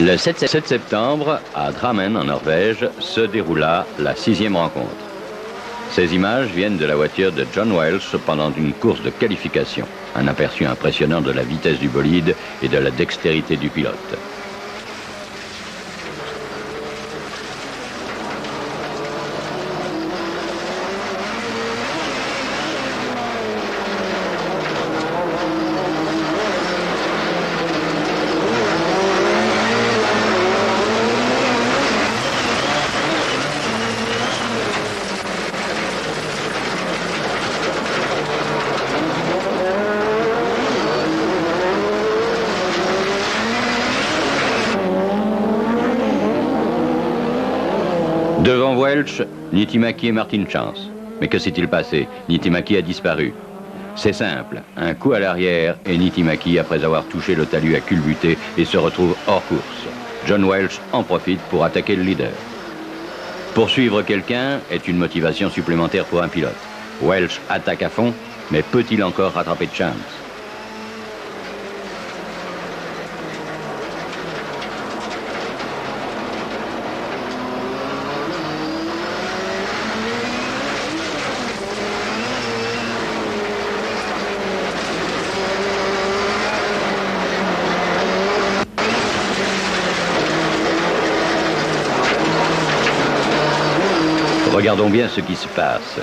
Le 7 septembre, à Drammen, en Norvège, se déroula la 6e rencontre. Ces images viennent de la voiture de John Welch pendant une course de qualification. Un aperçu impressionnant de la vitesse du bolide et de la dextérité du pilote. Devant Welch, Niittymaki et Martin Chance. Mais que s'est-il passé? Niittymaki a disparu. C'est simple, un coup à l'arrière et Niittymaki, après avoir touché le talus, a culbuté et se retrouve hors course. John Welch en profite pour attaquer le leader. Poursuivre quelqu'un est une motivation supplémentaire pour un pilote. Welch attaque à fond, mais peut-il encore rattraper Chance? Regardons bien ce qui se passe.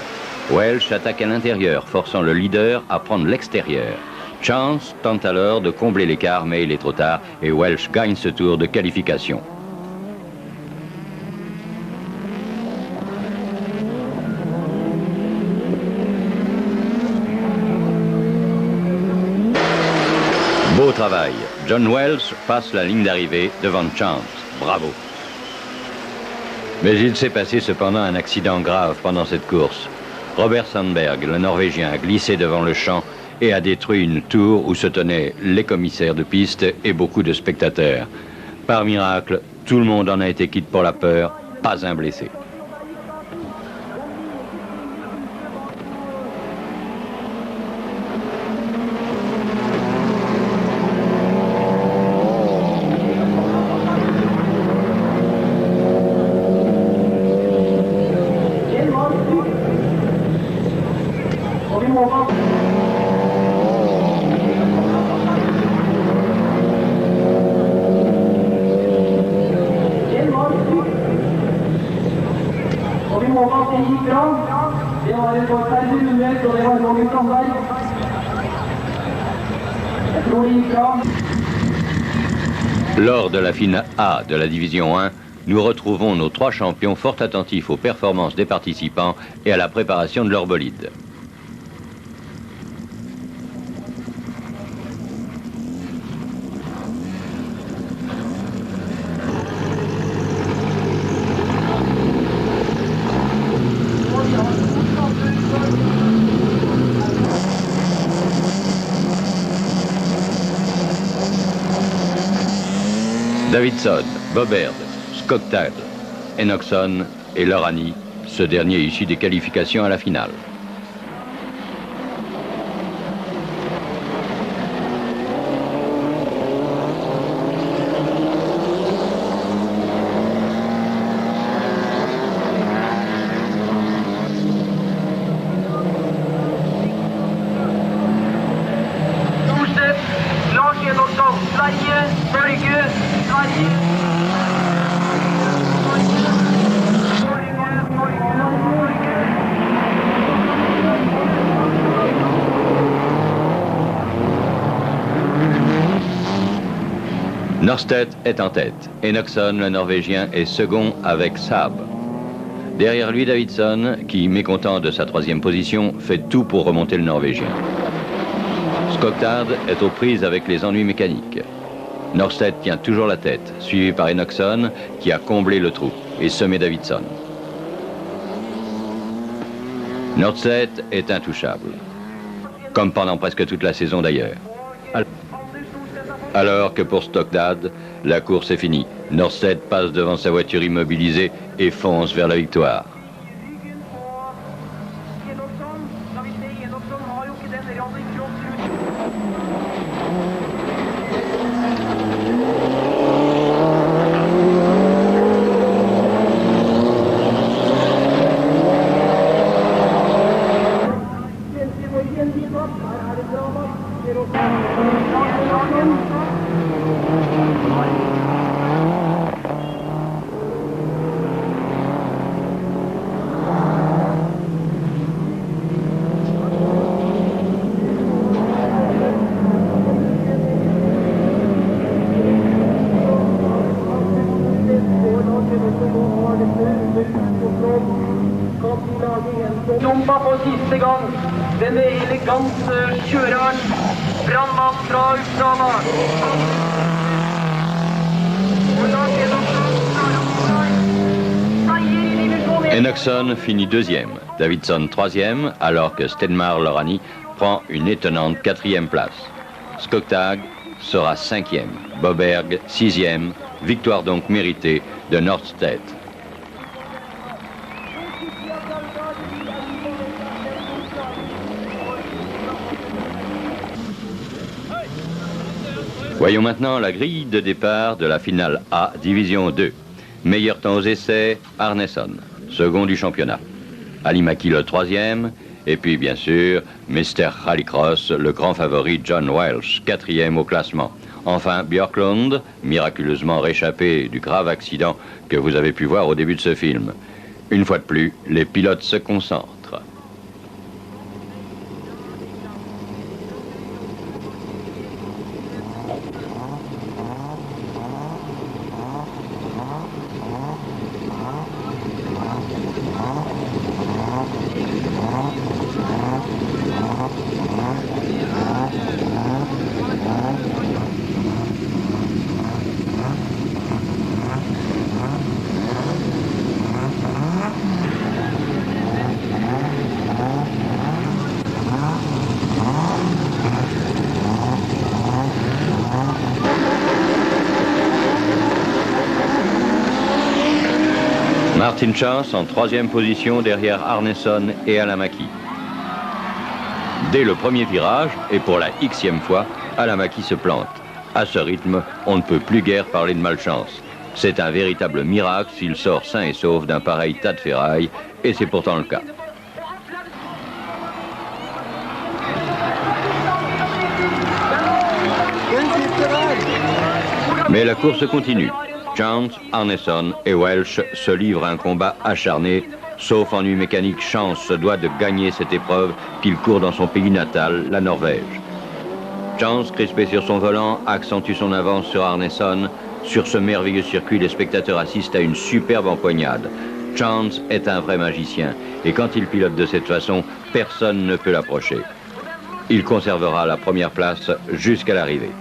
Welch attaque à l'intérieur, forçant le leader à prendre l'extérieur. Chance tente alors de combler l'écart, mais il est trop tard et Welch gagne ce tour de qualification. Beau travail. John Welch passe la ligne d'arrivée devant Chance. Bravo. Mais il s'est passé cependant un accident grave pendant cette course. Robert Sandberg, le Norvégien, a glissé devant le champ et a détruit une tour où se tenaient les commissaires de piste et beaucoup de spectateurs. Par miracle, tout le monde en a été quitte pour la peur, pas un blessé. Lors de la finale A de la division 1, nous retrouvons nos 3 champions fort attentifs aux performances des participants et à la préparation de leur bolide. Davidson, Boberg, Skogstad, Enochson et Lorani, ce dernier issu des qualifications à la finale. Norstedt est en tête. Enochson, le Norvégien, est second avec Saab. Derrière lui, Davidson, qui, mécontent de sa 3e position, fait tout pour remonter le Norvégien. Skogstad est aux prises avec les ennuis mécaniques. Norstedt tient toujours la tête, suivi par Enochson, qui a comblé le trou et semé Davidson. Norstedt est intouchable, comme pendant presque toute la saison d'ailleurs. Alors que pour Skogstad, la course est finie. Norstedt passe devant sa voiture immobilisée et fonce vers la victoire. dumpa på siste gang. Den elegante kjøreren. Brannmann fra Uppsala. Enoxon finit deuxième, Davidson troisième, alors que Stenmar Lorani prend une étonnante quatrième place. Skogtag sera cinquième, Boberg sixième, victoire donc méritée de Nordstedt. Voyons maintenant la grille de départ de la finale A, division 2. Meilleur temps aux essais, Arneson, second du championnat. Alimaki le troisième, et puis bien sûr, Mr. Rallycross, le grand favori John Welsh, quatrième au classement. Enfin, Björklund, miraculeusement réchappé du grave accident que vous avez pu voir au début de ce film. Une fois de plus, les pilotes se concentrent. Martin Chance en troisième position derrière Arneson et Alamaki. Dès le premier virage, et pour la xème fois, Alamaki se plante. À ce rythme, on ne peut plus guère parler de malchance. C'est un véritable miracle s'il sort sain et sauf d'un pareil tas de ferraille, et c'est pourtant le cas. Mais la course continue. Chance, Arneson et Welsh se livrent à un combat acharné. Sauf ennui mécanique, Chance se doit de gagner cette épreuve qu'il court dans son pays natal, la Norvège. Chance, crispé sur son volant, accentue son avance sur Arneson. Sur ce merveilleux circuit, les spectateurs assistent à une superbe empoignade. Chance est un vrai magicien, et quand il pilote de cette façon, personne ne peut l'approcher. Il conservera la première place jusqu'à l'arrivée.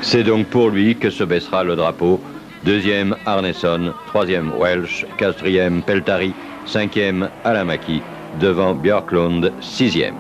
C'est donc pour lui que se baissera le drapeau. Deuxième, Arneson. Troisième, Welsh. Quatrième, Peltari. Cinquième, Alamaki. Devant Björklund, sixième.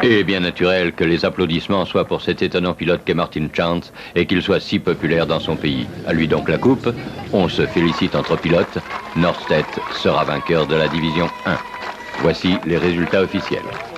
Et bien naturel que les applaudissements soient pour cet étonnant pilote qu'est Martin Chance et qu'il soit si populaire dans son pays. À lui donc la coupe. On se félicite entre pilotes. Nordstedt sera vainqueur de la division 1. Voici les résultats officiels.